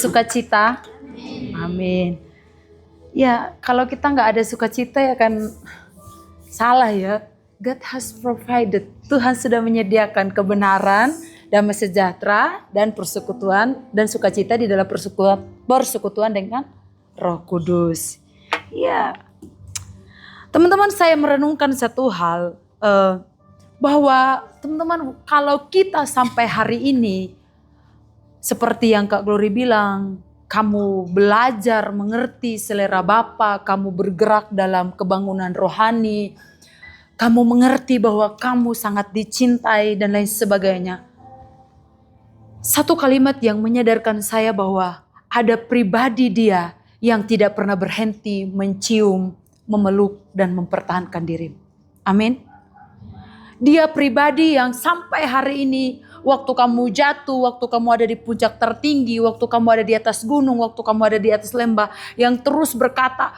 bersukacita? Amin. Ya, kalau kita nggak ada sukacita ya kan salah ya. God has provided. Tuhan sudah menyediakan kebenaran, damai sejahtera, dan persekutuan dan sukacita di dalam persekutuan dengan Roh Kudus. Ya, teman-teman, saya merenungkan satu hal bahwa teman-teman, kalau kita sampai hari ini seperti yang Kak Glory bilang, kamu belajar mengerti selera Bapa, kamu bergerak dalam kebangunan rohani, kamu mengerti bahwa kamu sangat dicintai dan lain sebagainya. Satu kalimat yang menyadarkan saya bahwa ada pribadi dia yang tidak pernah berhenti mencium, memeluk, dan mempertahankan diri. Amin. Dia pribadi yang sampai hari ini, waktu kamu jatuh, waktu kamu ada di puncak tertinggi, waktu kamu ada di atas gunung, waktu kamu ada di atas lembah, yang terus berkata,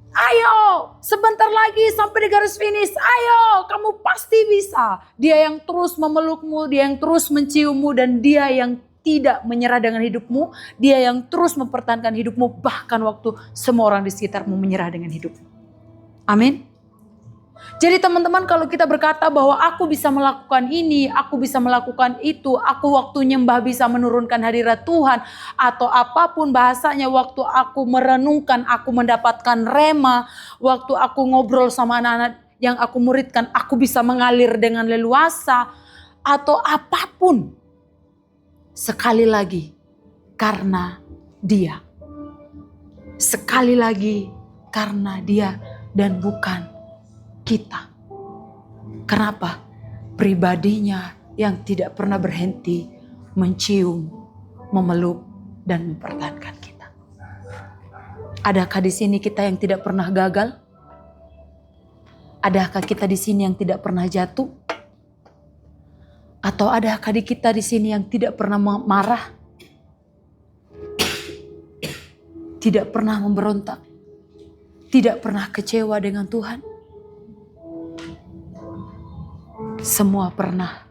ayo sebentar lagi sampai di garis finish, ayo kamu pasti bisa. Dia yang terus memelukmu, dia yang terus menciummu, dan dia yang tidak menyerah dengan hidupmu, dia yang terus mempertahankan hidupmu bahkan waktu semua orang di sekitarmu menyerah dengan hidupmu. Amin. Jadi teman-teman, kalau kita berkata bahwa aku bisa melakukan ini, aku bisa melakukan itu, aku waktu nyembah bisa menurunkan hadirat Tuhan, atau apapun bahasanya, waktu aku merenungkan, aku mendapatkan rema, waktu aku ngobrol sama anak-anak yang aku muridkan, aku bisa mengalir dengan leluasa, atau apapun. Sekali lagi, karena dia. Sekali lagi, karena dia dan bukan kita. Kenapa? Pribadinya yang tidak pernah berhenti mencium, memeluk, dan mempertahankan kita. Adakah di sini kita yang tidak pernah gagal? Adakah kita di sini yang tidak pernah jatuh? Atau adakah di kita di sini yang tidak pernah marah? Tidak pernah memberontak? Tidak pernah kecewa dengan Tuhan? Semua pernah.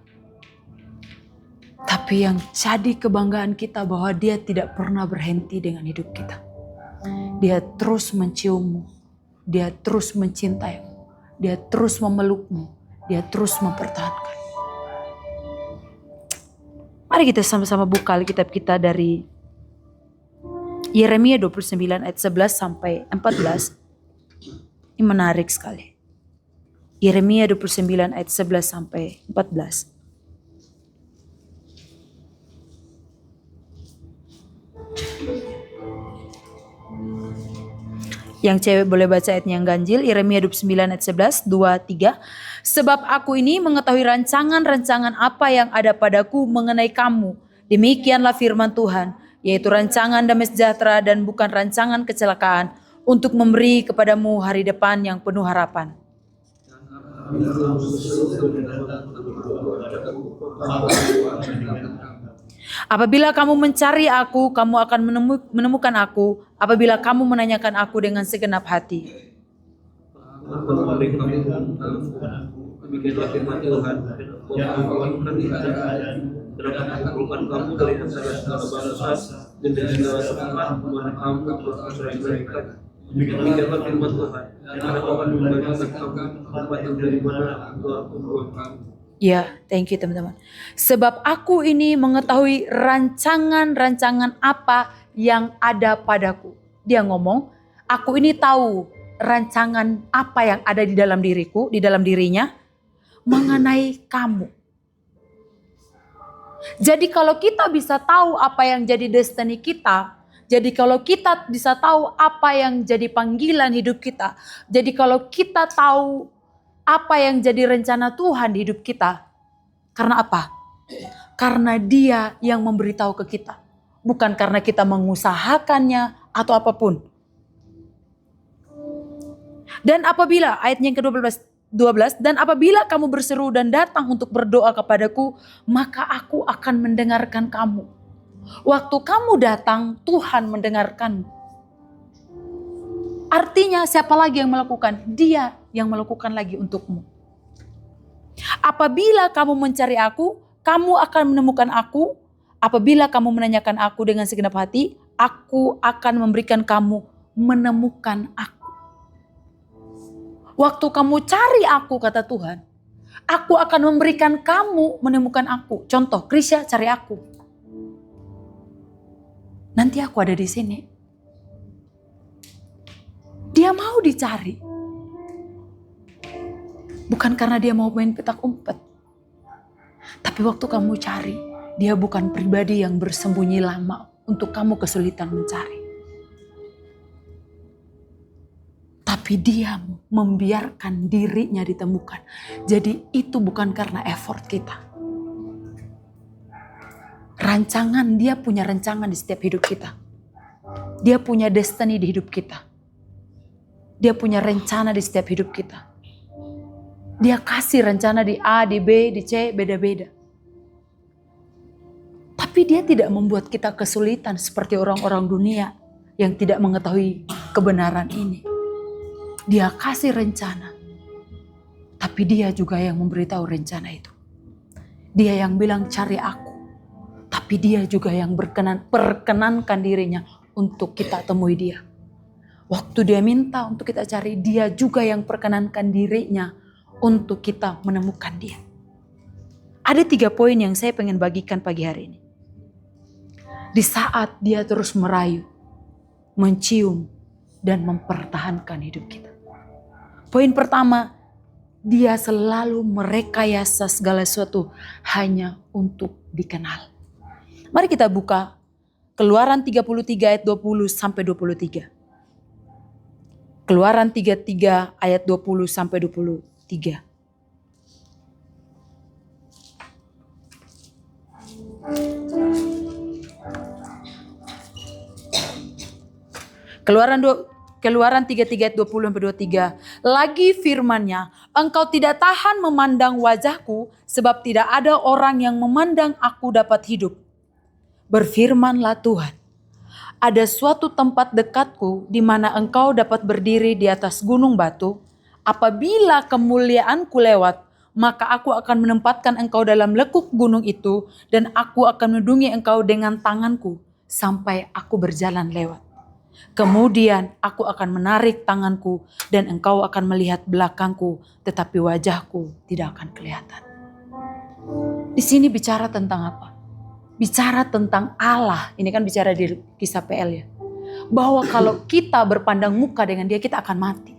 Tapi yang jadi kebanggaan kita bahwa dia tidak pernah berhenti dengan hidup kita. Dia terus menciummu. Dia terus mencintaimu. Dia terus memelukmu. Dia terus mempertahankan. Mari kita sama-sama buka Alkitab kita dari Yeremia 29 ayat 11 sampai 14. Ini menarik sekali. Yeremia 29 ayat 11 sampai 14. Yang cewek boleh baca ayatnya yang ganjil. Yeremia 29 ayat 11, 2, 3. Sebab aku ini mengetahui rancangan-rancangan apa yang ada padaku mengenai kamu. Demikianlah firman Tuhan, yaitu rancangan damai sejahtera dan bukan rancangan kecelakaan, untuk memberi kepadamu hari depan yang penuh harapan. Apabila kamu mencari aku, kamu akan menemukan aku. Apabila kamu menanyakan aku dengan segenap hati. Demikianlah firman Tuhan. Terdapat keperluan kamu dari antara segala bangsa dan dari segala tempat di mana kamu telah mereka. Demikianlah firman Tuhan. Aku akan membanyakan kamu tempat yang dari mana aku membuat kamu. Ya, thank you teman-teman. Sebab aku ini mengetahui rancangan-rancangan apa yang ada padaku. Dia ngomong, aku ini tahu rancangan apa yang ada di dalam diriku, di dalam dirinya, mengenai kamu. Jadi kalau kita bisa tahu apa yang jadi destiny kita, jadi kalau kita bisa tahu apa yang jadi panggilan hidup kita, jadi kalau kita tahu apa yang jadi rencana Tuhan di hidup kita. Karena apa? Karena Dia yang memberitahu ke kita. Bukan karena kita mengusahakannya atau apapun. Dan apabila, ayatnya yang ke-12, dan apabila kamu berseru dan datang untuk berdoa kepadaku, maka aku akan mendengarkan kamu. Waktu kamu datang, Tuhan mendengarkanmu. Artinya siapa lagi yang melakukan? Dia yang melakukan lagi untukmu. Apabila kamu mencari aku, kamu akan menemukan aku. Apabila kamu menanyakan aku dengan segenap hati, aku akan memberikan kamu menemukan aku. Waktu kamu cari aku, kata Tuhan, aku akan memberikan kamu menemukan aku. Contoh, Krisya cari aku. Nanti aku ada di sini. Dia mau dicari. Bukan karena dia mau main petak umpet. Tapi waktu kamu cari, dia bukan pribadi yang bersembunyi lama untuk kamu kesulitan mencari. Tapi dia membiarkan dirinya ditemukan. Jadi itu bukan karena effort kita. Rancangan, dia punya rancangan di setiap hidup kita. Dia punya destiny di hidup kita. Dia punya rencana di setiap hidup kita. Dia kasih rencana di A, di B, di C, beda-beda. Tapi dia tidak membuat kita kesulitan seperti orang-orang dunia yang tidak mengetahui kebenaran ini. Dia kasih rencana. Tapi dia juga yang memberitahu rencana itu. Dia yang bilang cari aku. Tapi dia juga yang perkenankan dirinya untuk kita temui dia. Waktu dia minta untuk kita cari, dia juga yang perkenankan dirinya untuk kita menemukan dia. Ada 3 poin yang saya pengen bagikan pagi hari ini. Di saat dia terus merayu, mencium, dan mempertahankan hidup kita. Poin pertama, dia selalu merekayasa segala sesuatu hanya untuk dikenal. Mari kita buka Keluaran 33 ayat 20 sampai 23. Keluaran 33 ayat 20 sampai 23. Keluaran 33 ayat 20 sampai 23. Lagi firman-Nya, engkau tidak tahan memandang wajahku, sebab tidak ada orang yang memandang aku dapat hidup. Berfirmanlah Tuhan, ada suatu tempat dekatku di mana engkau dapat berdiri di atas gunung batu. Apabila kemuliaanku lewat, maka aku akan menempatkan engkau dalam lekuk gunung itu, dan aku akan melindungi engkau dengan tanganku sampai aku berjalan lewat. Kemudian aku akan menarik tanganku dan engkau akan melihat belakangku, tetapi wajahku tidak akan kelihatan. Di sini bicara tentang apa? Bicara tentang Allah. Ini kan bicara di kisah PL ya. Bahwa kalau kita berpandang muka dengan dia, kita akan mati.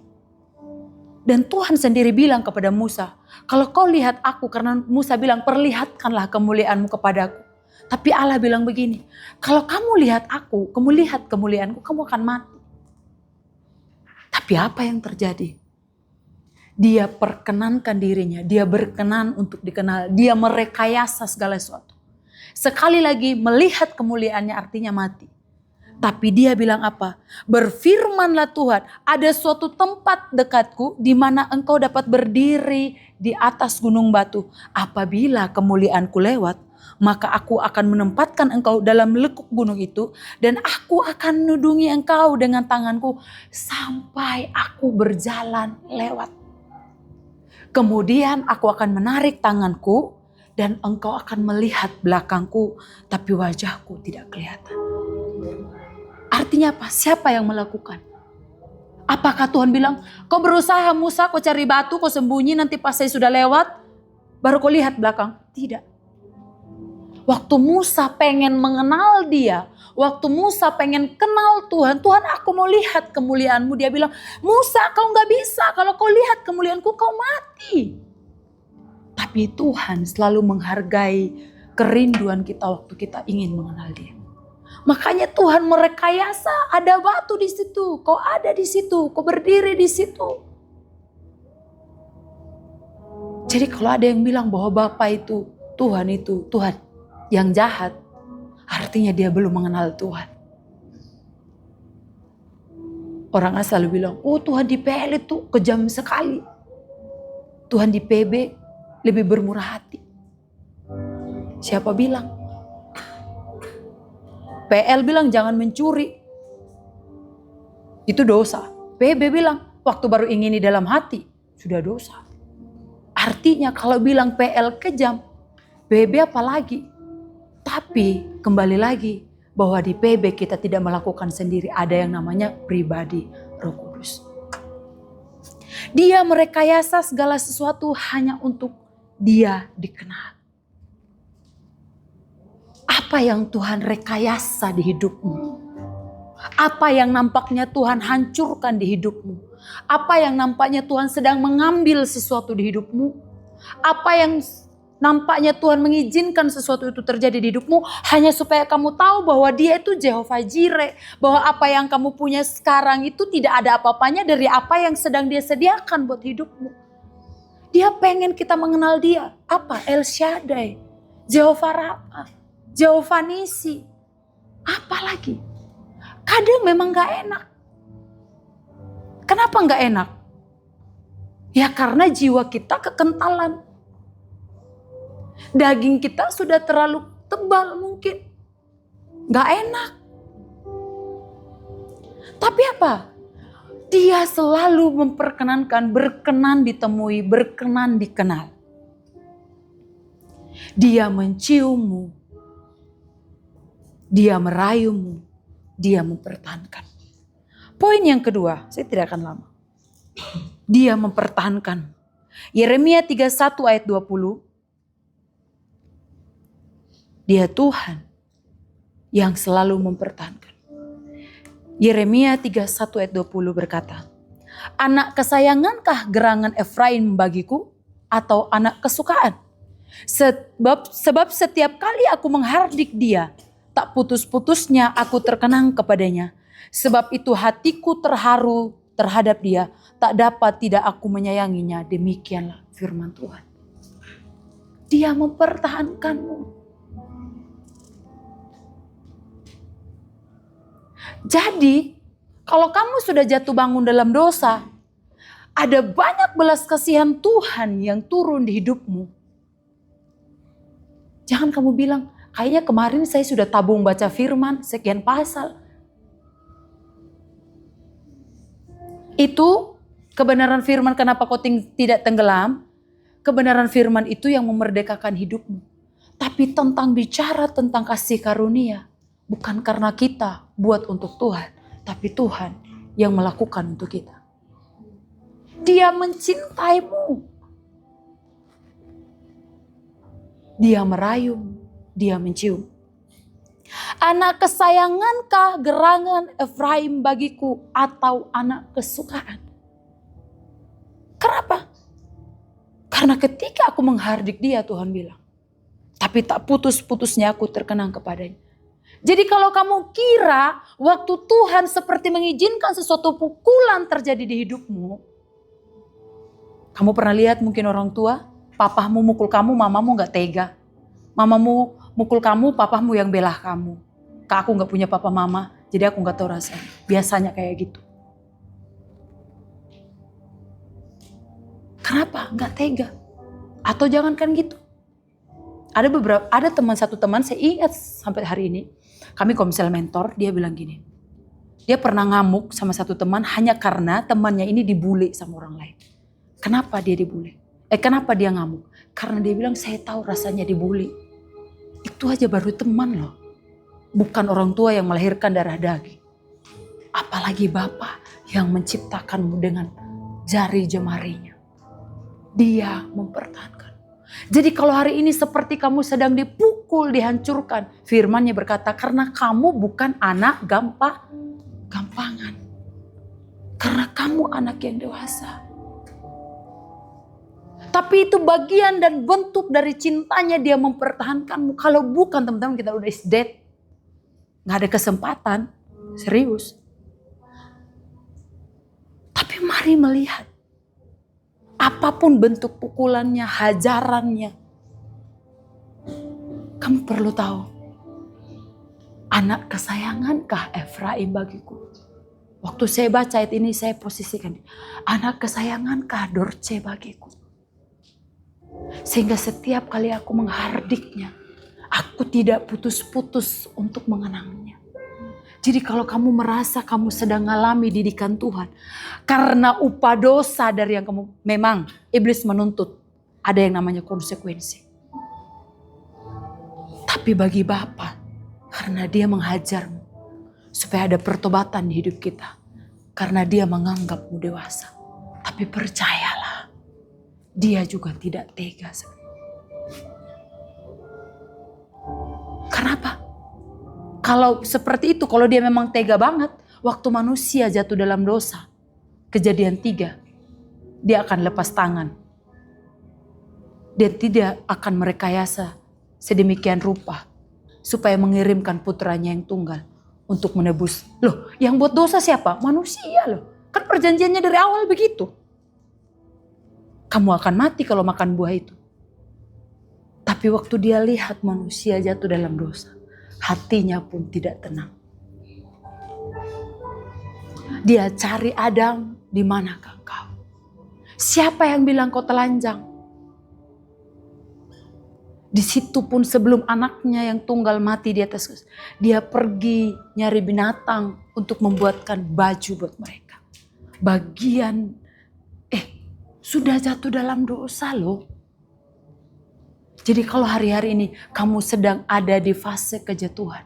Dan Tuhan sendiri bilang kepada Musa, kalau kau lihat aku, karena Musa bilang perlihatkanlah kemuliaanmu kepadaku. Tapi Allah bilang begini, kalau kamu lihat aku, kamu lihat kemuliaanku, kamu akan mati. Tapi apa yang terjadi? Dia perkenankan dirinya, dia berkenan untuk dikenal, dia merekayasa segala sesuatu. Sekali lagi melihat kemuliaannya artinya mati. Tapi dia bilang apa? Berfirmanlah Tuhan, ada suatu tempat dekatku di mana engkau dapat berdiri di atas gunung batu. Apabila kemuliaanku lewat, maka aku akan menempatkan engkau dalam lekuk gunung itu, dan aku akan menudungi engkau dengan tanganku sampai aku berjalan lewat. Kemudian aku akan menarik tanganku dan engkau akan melihat belakangku, tapi wajahku tidak kelihatan. Artinya apa? Siapa yang melakukan? Apakah Tuhan bilang, kau berusaha Musa, kau cari batu, kau sembunyi, nanti pas saya sudah lewat, baru kau lihat belakang? Tidak. Waktu Musa pengen mengenal dia, waktu Musa pengen kenal Tuhan, Tuhan aku mau lihat kemuliaanmu. Dia bilang, Musa kau gak bisa, kalau kau lihat kemuliaanku kau mati. Tapi Tuhan selalu menghargai kerinduan kita waktu kita ingin mengenal dia. Makanya Tuhan merekayasa, ada batu di situ, kau ada di situ, kau berdiri di situ. Jadi kalau ada yang bilang bahwa Bapa itu Tuhan yang jahat, artinya dia belum mengenal Tuhan. Orang asal bilang, oh Tuhan di PL itu kejam sekali. Tuhan di PB lebih bermurah hati. Siapa bilang? PL bilang jangan mencuri. Itu dosa. PB bilang waktu baru ingini dalam hati sudah dosa. Artinya kalau bilang PL kejam, PB apalagi? Tapi kembali lagi, bahwa di PB kita tidak melakukan sendiri, ada yang namanya pribadi Roh Kudus. Dia merekayasa segala sesuatu hanya untuk dia dikenal. Apa yang Tuhan rekayasa di hidupmu? Apa yang nampaknya Tuhan hancurkan di hidupmu? Apa yang nampaknya Tuhan sedang mengambil sesuatu di hidupmu? Apa yang nampaknya Tuhan mengizinkan sesuatu itu terjadi di hidupmu hanya supaya kamu tahu bahwa Dia itu Jehovah Jireh, bahwa apa yang kamu punya sekarang itu tidak ada apa-apanya dari apa yang sedang Dia sediakan buat hidupmu. Dia pengen kita mengenal Dia. Apa? El Shaddai, Jehovah Rafa, Jehovah Nisi. Apa lagi? Kadang memang gak enak. Kenapa gak enak? Ya karena jiwa kita kekentalan. Daging kita sudah terlalu tebal mungkin. Gak enak. Tapi apa? Dia selalu memperkenankan, berkenan ditemui, berkenan dikenal. Dia menciummu. Dia merayumu. Dia mempertahankan. Poin yang kedua, saya tidak akan lama. Dia mempertahankan. Yeremia 31 ayat 20. Dia Tuhan yang selalu mempertahankan. Yeremia 31 ayat 20 berkata, anak kesayangankah gerangan Efraim bagiku atau anak kesukaan? Sebab setiap kali aku menghardik dia, tak putus-putusnya aku terkenang kepadanya. Sebab itu hatiku terharu terhadap dia, tak dapat tidak aku menyayanginya. Demikianlah firman Tuhan. Dia mempertahankanmu. Jadi, kalau kamu sudah jatuh bangun dalam dosa, ada banyak belas kasihan Tuhan yang turun di hidupmu. Jangan kamu bilang, kayaknya kemarin saya sudah tabung baca firman sekian pasal. Itu kebenaran firman kenapa kau tidak tenggelam. Kebenaran firman itu yang memerdekakan hidupmu. Tapi tentang bicara tentang kasih karunia. Bukan karena kita buat untuk Tuhan. Tapi Tuhan yang melakukan untuk kita. Dia mencintaimu. Dia merayum. Dia mencium. Anak kesayangankah gerangan Efraim bagiku atau anak kesukaan? Kenapa? Karena ketika aku menghardik dia, Tuhan bilang, tapi tak putus-putusnya aku terkenang kepadanya. Jadi kalau kamu kira waktu Tuhan seperti mengizinkan sesuatu pukulan terjadi di hidupmu. Kamu pernah lihat mungkin orang tua, papamu mukul kamu, mamamu gak tega. Mamamu mukul kamu, papamu yang belah kamu. Kak, aku gak punya papa mama, jadi aku gak tahu rasanya. Biasanya kayak gitu. Kenapa? Gak tega. Atau jangankan gitu. Ada satu teman saya ingat sampai hari ini. Kami kalau misalnya mentor, dia bilang gini. Dia pernah ngamuk sama satu teman hanya karena temannya ini dibully sama orang lain. Kenapa dia dibully? Kenapa dia ngamuk? Karena dia bilang saya tahu rasanya dibully. Itu aja baru teman loh. Bukan orang tua yang melahirkan darah daging. Apalagi Bapa yang menciptakanmu dengan jari jemarinya. Dia mempertahankan. Jadi kalau hari ini seperti kamu sedang dipukul, dihancurkan. Firman-Nya berkata karena kamu bukan anak gampangan. Karena kamu anak yang dewasa. Tapi itu bagian dan bentuk dari cintanya dia mempertahankanmu. Kalau bukan teman-teman kita udah is dead. Gak ada kesempatan. Serius. Tapi mari melihat. Apapun bentuk pukulannya, hajarannya. Kamu perlu tahu. Anak kesayangankah Efraim bagiku? Waktu saya baca ayat ini saya posisikan. Anak kesayangankah Dorce bagiku? Sehingga setiap kali aku menghardiknya. Aku tidak putus-putus untuk mengenangnya. Jadi kalau kamu merasa kamu sedang mengalami didikan Tuhan. Karena upah dosa dari yang kamu. Memang iblis menuntut. Ada yang namanya konsekuensi. Tapi bagi Bapa. Karena dia menghajarmu. Supaya ada pertobatan di hidup kita. Karena dia menganggapmu dewasa. Tapi percayalah. Dia juga tidak tega. Kenapa? Kalau seperti itu, kalau dia memang tega banget. Waktu manusia jatuh dalam dosa. Kejadian 3. Dia akan lepas tangan. Dia tidak akan merekayasa sedemikian rupa. Supaya mengirimkan putranya yang tunggal. Untuk menebus. Loh, yang buat dosa siapa? Manusia loh. Kan perjanjiannya dari awal begitu. Kamu akan mati kalau makan buah itu. Tapi waktu dia lihat manusia jatuh dalam dosa. Hatinya pun tidak tenang. Dia cari Adam, di manakah kau? Siapa yang bilang kau telanjang? Di situ pun sebelum anaknya yang tunggal mati di atas, dia pergi nyari binatang untuk membuatkan baju buat mereka. Sudah jatuh dalam dosa loh. Jadi kalau hari-hari ini kamu sedang ada di fase kejatuhan,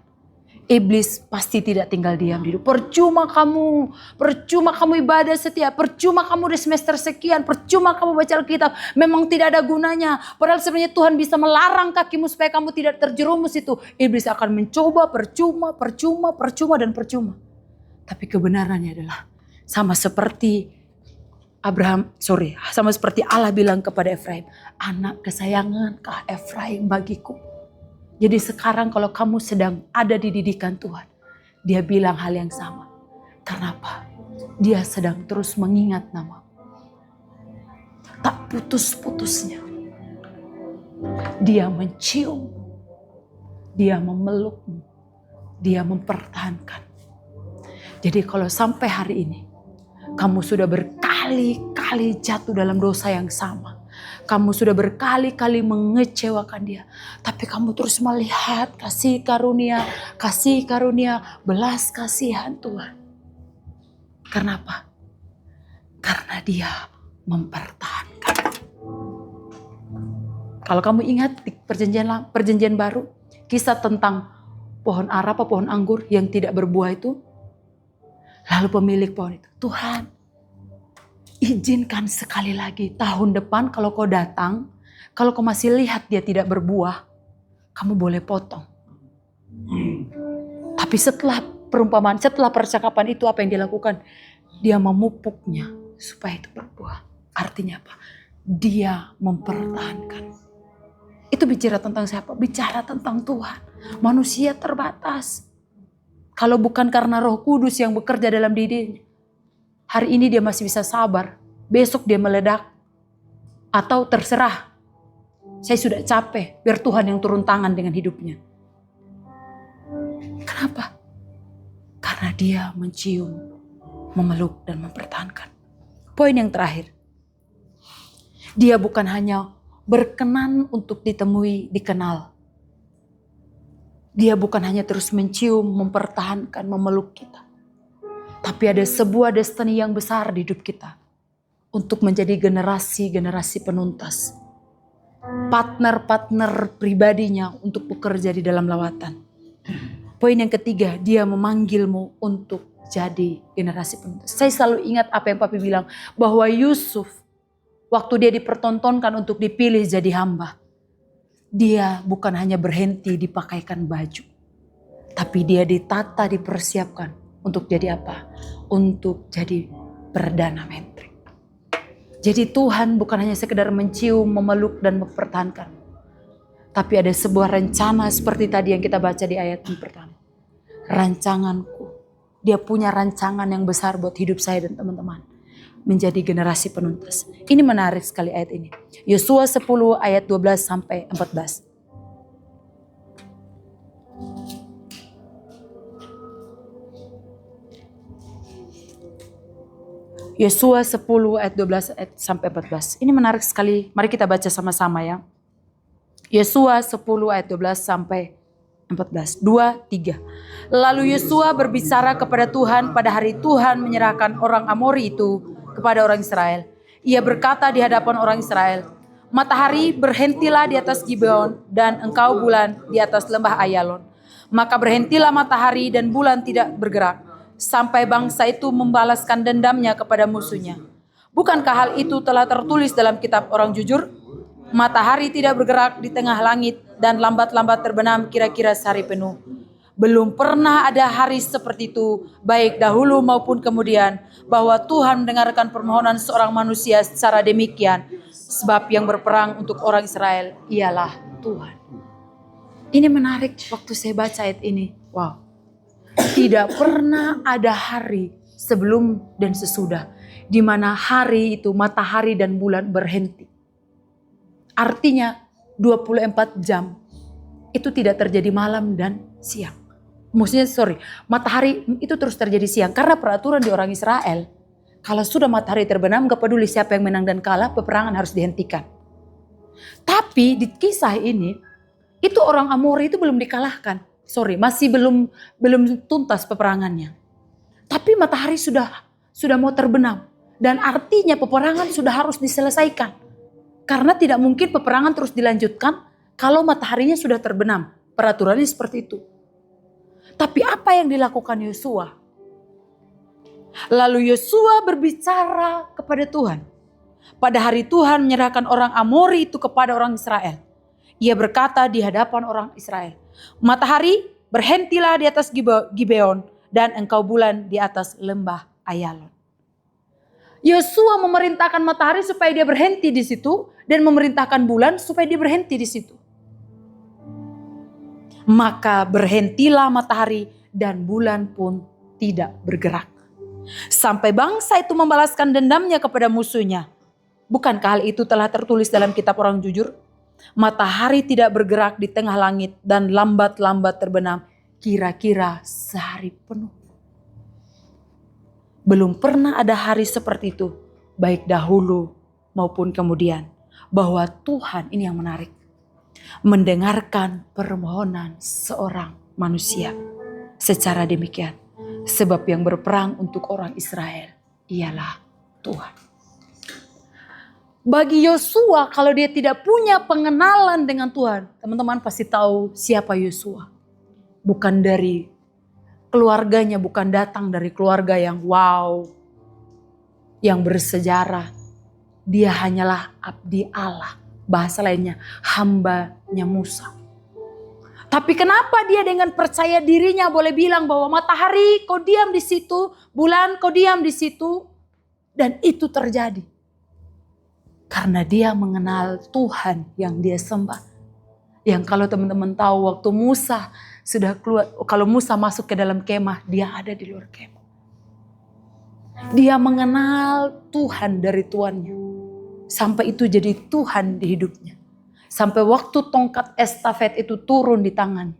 iblis pasti tidak tinggal diam di hidup. Percuma kamu ibadah setia, percuma kamu di semester sekian, percuma kamu baca Alkitab, memang tidak ada gunanya. Padahal sebenarnya Tuhan bisa melarang kakimu supaya kamu tidak terjerumus itu. Iblis akan mencoba percuma. Tapi kebenarannya adalah sama seperti Allah bilang kepada Efraim, anak kesayangankah Efraim bagiku. Jadi sekarang kalau kamu sedang ada di didikan Tuhan, dia bilang hal yang sama. Kenapa? Dia sedang terus mengingat nama. Tak putus-putusnya. Dia mencium, dia memelukmu, dia mempertahankan. Jadi kalau sampai hari ini, kamu sudah berkali-kali jatuh dalam dosa yang sama. Kamu sudah berkali-kali mengecewakan dia. Tapi kamu terus melihat kasih karunia, belas kasihan Tuhan. Kenapa? Karena dia mempertahankan. Kalau kamu ingat di perjanjian baru, kisah tentang pohon ara apa pohon anggur yang tidak berbuah itu. Lalu pemilik pohon itu, Tuhan, izinkan sekali lagi tahun depan kalau kau datang, kalau kau masih lihat dia tidak berbuah, kamu boleh potong. Tapi setelah percakapan itu apa yang dia lakukan? Dia memupuknya supaya itu berbuah. Artinya apa? Dia mempertahankan. Itu bicara tentang siapa? Bicara tentang Tuhan. Manusia terbatas. Kalau bukan karena Roh Kudus yang bekerja dalam dirinya, hari ini dia masih bisa sabar. Besok dia meledak. Atau terserah. Saya sudah capek. Biar Tuhan yang turun tangan dengan hidupnya. Kenapa? Karena dia mencium, memeluk dan mempertahankan. Poin yang terakhir. Dia bukan hanya berkenan untuk ditemui, dikenal. Dia bukan hanya terus mencium, mempertahankan, memeluk kita. Tapi ada sebuah destiny yang besar di hidup kita. Untuk menjadi generasi-generasi penuntas. Partner-partner pribadinya untuk bekerja di dalam lawatan. Poin yang ketiga, dia memanggilmu untuk jadi generasi penuntas. Saya selalu ingat apa yang Papi bilang. Bahwa Yusuf, waktu dia dipertontonkan untuk dipilih jadi hamba. Dia bukan hanya berhenti dipakaikan baju. Tapi dia ditata, dipersiapkan. Untuk jadi apa? Untuk jadi Perdana Menteri. Jadi Tuhan bukan hanya sekedar mencium, memeluk dan mempertahankan. Tapi ada sebuah rencana seperti tadi yang kita baca di ayat yang pertama. Rancanganku. Dia punya rancangan yang besar buat hidup saya dan teman-teman. Menjadi generasi penuntas. Ini menarik sekali ayat ini. Yosua 10 ayat 12 sampai 14. Yosua 10 ayat 12 sampai 14. Ini menarik sekali. Mari kita baca sama-sama ya. Yosua 10 ayat 12 sampai 14. 2, 3. Lalu Yosua berbicara kepada Tuhan pada hari Tuhan menyerahkan orang Amori itu kepada orang Israel. Ia berkata di hadapan orang Israel, matahari berhentilah di atas Gibeon dan engkau bulan di atas lembah Ayalon. Maka berhentilah matahari dan bulan tidak bergerak, sampai bangsa itu membalaskan dendamnya kepada musuhnya. Bukankah hal itu telah tertulis dalam kitab orang jujur? Matahari tidak bergerak di tengah langit dan lambat-lambat terbenam kira-kira sehari penuh. Belum pernah ada hari seperti itu, baik dahulu maupun kemudian, bahwa Tuhan mendengarkan permohonan seorang manusia secara demikian. Sebab yang berperang untuk orang Israel ialah Tuhan. Ini menarik waktu saya baca ayat ini. Wow. Tidak pernah ada hari sebelum dan sesudah di mana hari itu matahari dan bulan berhenti. Artinya 24 jam itu tidak terjadi malam dan siang. Maksudnya matahari itu terus terjadi siang. Karena peraturan di orang Israel, kalau sudah matahari terbenam, gak peduli siapa yang menang dan kalah, peperangan harus dihentikan. Tapi di kisah ini, itu orang Amori itu belum dikalahkan. Masih belum tuntas peperangannya. Tapi matahari sudah mau terbenam. Dan artinya peperangan sudah harus diselesaikan. Karena tidak mungkin peperangan terus dilanjutkan kalau mataharinya sudah terbenam. Peraturannya seperti itu. Tapi apa yang dilakukan Yosua? Lalu Yosua berbicara kepada Tuhan. Pada hari Tuhan menyerahkan orang Amori itu kepada orang Israel. Ia berkata di hadapan orang Israel, matahari berhentilah di atas Gibeon dan engkau bulan di atas lembah Ayalon. Yosua memerintahkan matahari supaya dia berhenti di situ dan memerintahkan bulan supaya dia berhenti di situ. Maka berhentilah matahari dan bulan pun tidak bergerak. Sampai bangsa itu membalaskan dendamnya kepada musuhnya. Bukankah hal itu telah tertulis dalam kitab orang jujur? Matahari tidak bergerak di tengah langit dan lambat-lambat terbenam kira-kira sehari penuh. Belum pernah ada hari seperti itu, baik dahulu maupun kemudian, bahwa Tuhan ini yang menarik. Mendengarkan permohonan seorang manusia secara demikian. Sebab yang berperang untuk orang Israel ialah Tuhan. Bagi Yosua, kalau dia tidak punya pengenalan dengan Tuhan, teman-teman pasti tahu siapa Yosua. Bukan dari keluarganya, bukan datang dari keluarga yang wow, yang bersejarah. Dia hanyalah abdi Allah. Bahasa lainnya, hambanya Musa. Tapi kenapa dia dengan percaya dirinya boleh bilang bahwa matahari kau diam di situ, bulan kau diam di situ, dan itu terjadi? Karena dia mengenal Tuhan yang dia sembah. Yang kalau teman-teman tahu waktu Musa sudah keluar, kalau Musa masuk ke dalam kemah, dia ada di luar kemah. Dia mengenal Tuhan dari tuannya. Sampai itu jadi Tuhan di hidupnya. Sampai waktu tongkat estafet itu turun di tangan.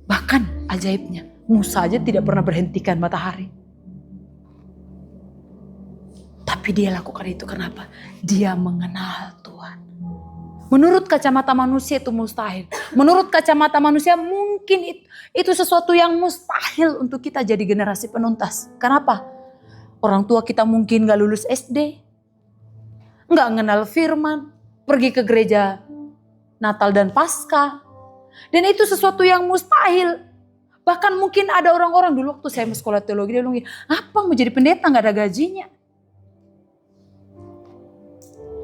Bahkan ajaibnya, Musa aja tidak pernah berhentikan matahari. Tapi dia lakukan itu kenapa? Dia mengenal Tuhan. Menurut kacamata manusia itu mustahil. Menurut kacamata manusia mungkin itu sesuatu yang mustahil untuk kita jadi generasi penuntas. Kenapa? Orang tua kita mungkin gak lulus SD. Nggak kenal firman, pergi ke gereja Natal dan Paskah. Dan itu sesuatu yang mustahil. Bahkan mungkin ada orang-orang dulu waktu saya sekolah teologi, dia bilang, apa mau jadi pendeta nggak ada gajinya?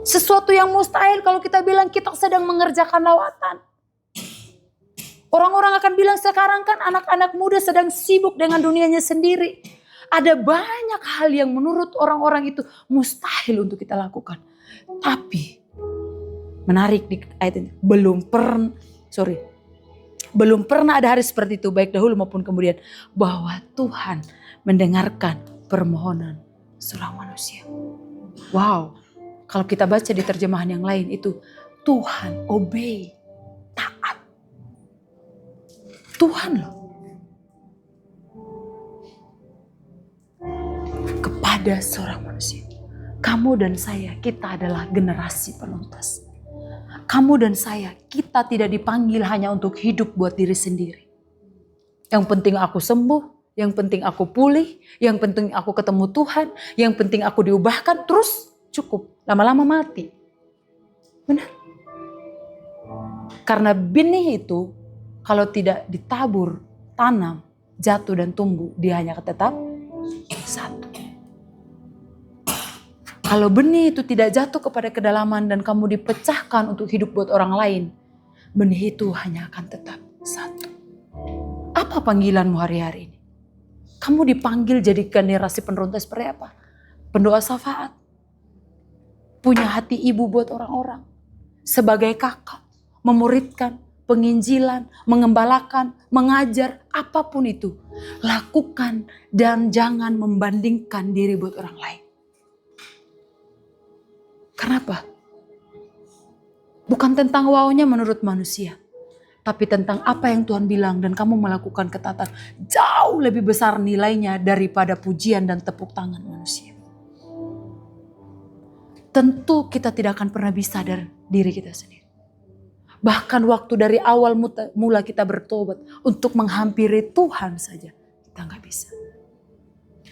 Sesuatu yang mustahil kalau kita bilang kita sedang mengerjakan lawatan. Orang-orang akan bilang sekarang kan anak-anak muda sedang sibuk dengan dunianya sendiri. Ada banyak hal yang menurut orang-orang itu mustahil untuk kita lakukan. Tapi menarik di ayat ini, belum pernah ada hari seperti itu baik dahulu maupun kemudian, bahwa Tuhan mendengarkan permohonan seorang manusia. Wow, kalau kita baca di terjemahan yang lain itu Tuhan obey, taat. Tuhan loh. Kepada seorang manusia. Kamu dan saya, kita adalah generasi penuntas. Kamu dan saya, kita tidak dipanggil hanya untuk hidup buat diri sendiri. Yang penting aku sembuh, yang penting aku pulih, yang penting aku ketemu Tuhan, yang penting aku diubahkan, terus cukup. Lama-lama mati. Benar. Karena benih itu Kalau tidak ditabur, tanam, jatuh dan tumbuh, dia hanya akan tetap satu. Kalau benih itu tidak jatuh kepada kedalaman dan kamu dipecahkan untuk hidup buat orang lain, benih itu hanya akan tetap satu. Apa panggilanmu hari-hari ini? Kamu dipanggil jadi generasi penerus seperti apa? Pendoa syafaat. Punya hati ibu buat orang-orang. Sebagai kakak, memuridkan, penginjilan, mengembalakan, mengajar, apapun itu. Lakukan dan jangan membandingkan diri buat orang lain. Kenapa? Bukan tentang wownya menurut manusia. Tapi tentang apa yang Tuhan bilang dan kamu melakukan ketaatan. Jauh lebih besar nilainya daripada pujian dan tepuk tangan manusia. Tentu kita tidak akan pernah bisa dari diri kita sendiri. Bahkan waktu dari awal mula kita bertobat untuk menghampiri Tuhan saja. Kita gak bisa.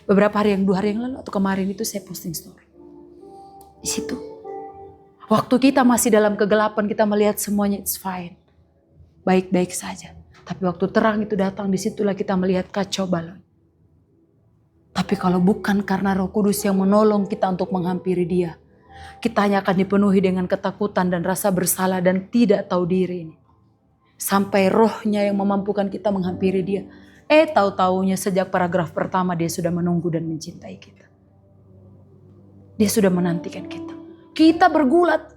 Beberapa hari 2 hari yang lalu atau kemarin itu saya posting story. Di situ. Waktu kita masih dalam kegelapan, kita melihat semuanya it's fine. Baik-baik saja. Tapi waktu terang itu datang, disitulah kita melihat kacau balau. Tapi kalau bukan karena Roh Kudus yang menolong kita untuk menghampiri Dia, kita hanya akan dipenuhi dengan ketakutan dan rasa bersalah dan tidak tahu diri ini. Sampai Rohnya yang memampukan kita menghampiri Dia. Tahu-taunya sejak paragraf pertama Dia sudah menunggu dan mencintai kita. Dia sudah menantikan kita. Kita bergulat.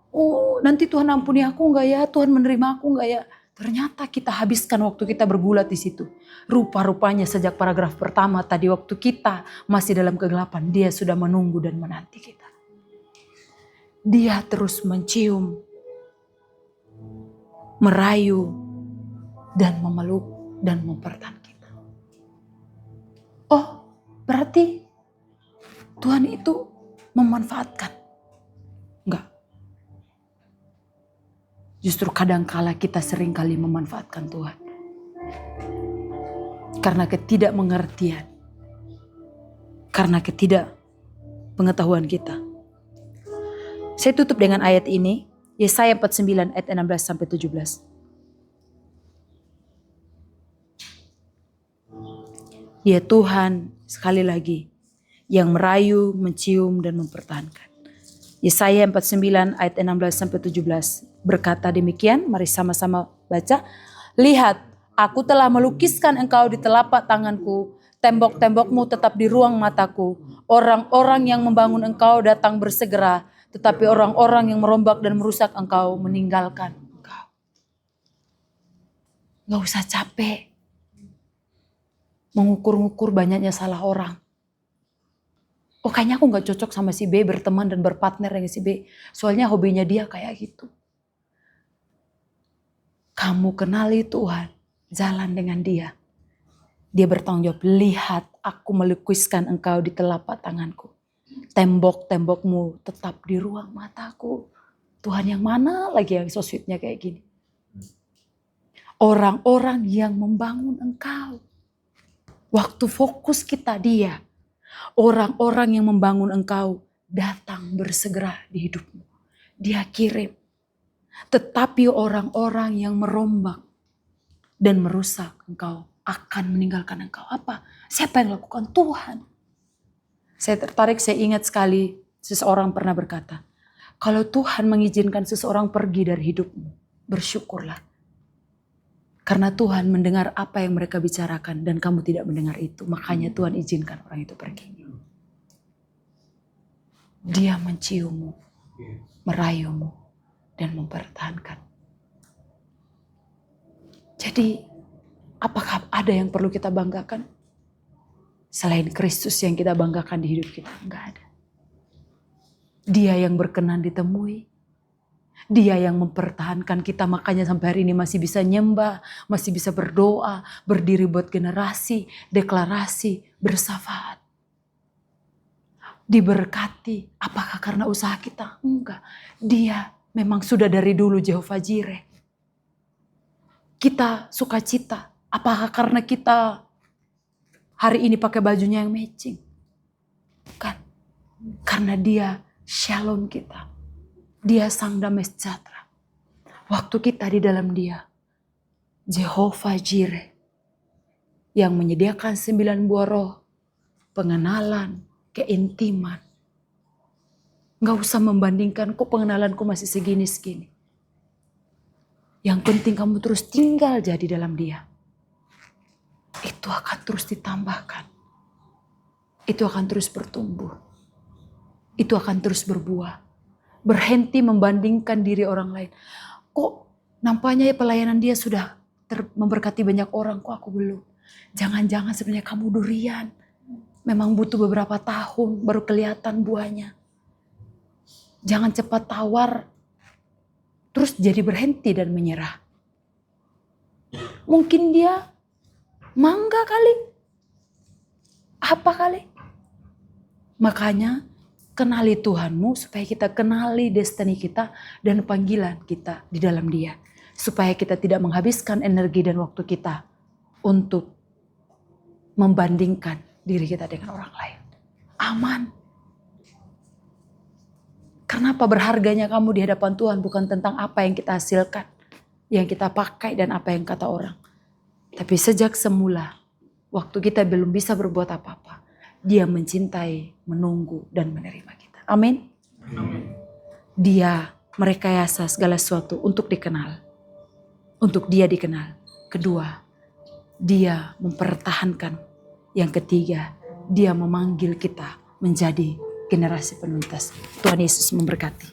Oh, nanti Tuhan ampuni aku enggak ya? Tuhan menerima aku enggak ya? Ternyata kita habiskan waktu kita bergulat di situ. Rupa-rupanya sejak paragraf pertama tadi waktu kita masih dalam kegelapan, Dia sudah menunggu dan menanti kita. Dia terus mencium, merayu, dan memeluk dan mempertahankan kita. Oh, berarti Tuhan itu memanfaatkan. Enggak. Justru kadangkala kita seringkali memanfaatkan Tuhan. Karena ketidakmengertian. Karena ketidakpengetahuan kita. Saya tutup dengan ayat ini. Yesaya 49 ayat 16 sampai 17. Dia Tuhan sekali lagi yang merayu, mencium dan mempertahankan. Yesaya 49 ayat 16 sampai 17 berkata demikian, mari sama-sama baca. Lihat, aku telah melukiskan engkau di telapak tanganku, tembok-tembokmu tetap di ruang mataku. Orang-orang yang membangun engkau datang bersegera, tetapi orang-orang yang merombak dan merusak engkau meninggalkan engkau. Gak usah capek mengukur-ngukur banyaknya salah orang. Oh, kayaknya aku gak cocok sama si B, berteman dan berpartner dengan si B. Soalnya hobinya dia kayak gitu. Kamu kenali Tuhan, jalan dengan Dia. Dia bertanggung jawab, lihat aku melukiskan engkau di telapak tanganku. Tembok-tembokmu tetap di ruang mataku. Tuhan yang mana lagi yang so sweetnya kayak gini. Orang-orang yang membangun engkau. Waktu fokus kita Dia. Orang-orang yang membangun engkau datang bersegera di hidupmu. Dia kirim. Tetapi orang-orang yang merombak dan merusak engkau akan meninggalkan engkau. Apa? Siapa yang lakukan? Tuhan. Saya tertarik, saya ingat sekali seseorang pernah berkata, kalau Tuhan mengizinkan seseorang pergi dari hidupmu, bersyukurlah. Karena Tuhan mendengar apa yang mereka bicarakan dan kamu tidak mendengar itu. Makanya Tuhan izinkan orang itu pergi. Dia menciummu, merayumu, dan mempertahankan. Jadi, apakah ada yang perlu kita banggakan? Selain Kristus yang kita banggakan di hidup kita, enggak ada. Dia yang berkenan ditemui. Dia yang mempertahankan kita, makanya sampai hari ini masih bisa nyembah, masih bisa berdoa, berdiri buat generasi, deklarasi, bersyafaat. Diberkati, apakah karena usaha kita? Enggak. Dia memang sudah dari dulu Jehovah Jireh. Kita sukacita, apakah karena kita hari ini pakai bajunya yang matching? Bukan. Karena Dia shalom kita. Dia sang damai sejahtera. Waktu kita di dalam Dia, Jehovah Jireh yang menyediakan 9 buah roh, pengenalan, keintiman. Gak usah membandingkan, kok pengenalanku masih segini-segini. Yang penting kamu terus tinggal jadi dalam Dia. Itu akan terus ditambahkan. Itu akan terus bertumbuh. Itu akan terus berbuah. Berhenti membandingkan diri orang lain. Kok nampaknya pelayanan dia sudah memberkati banyak orang, kok aku belum. Jangan-jangan sebenarnya kamu durian. Memang butuh beberapa tahun baru kelihatan buahnya. Jangan cepat tawar, terus jadi berhenti dan menyerah. Mungkin dia mangga kali. Apa kali? Makanya kenali Tuhanmu supaya kita kenali destiny kita dan panggilan kita di dalam Dia. Supaya kita tidak menghabiskan energi dan waktu kita untuk membandingkan diri kita dengan orang lain. Aman. Kenapa berharganya kamu di hadapan Tuhan bukan tentang apa yang kita hasilkan, yang kita pakai dan apa yang kata orang. Tapi sejak semula, waktu kita belum bisa berbuat apa-apa, Dia mencintai, menunggu dan menerima kita. Amin. Dia merekayasa segala sesuatu untuk dikenal. Untuk Dia dikenal. Kedua, Dia mempertahankan. Yang ketiga, Dia memanggil kita menjadi generasi penuntas. Tuhan Yesus memberkati.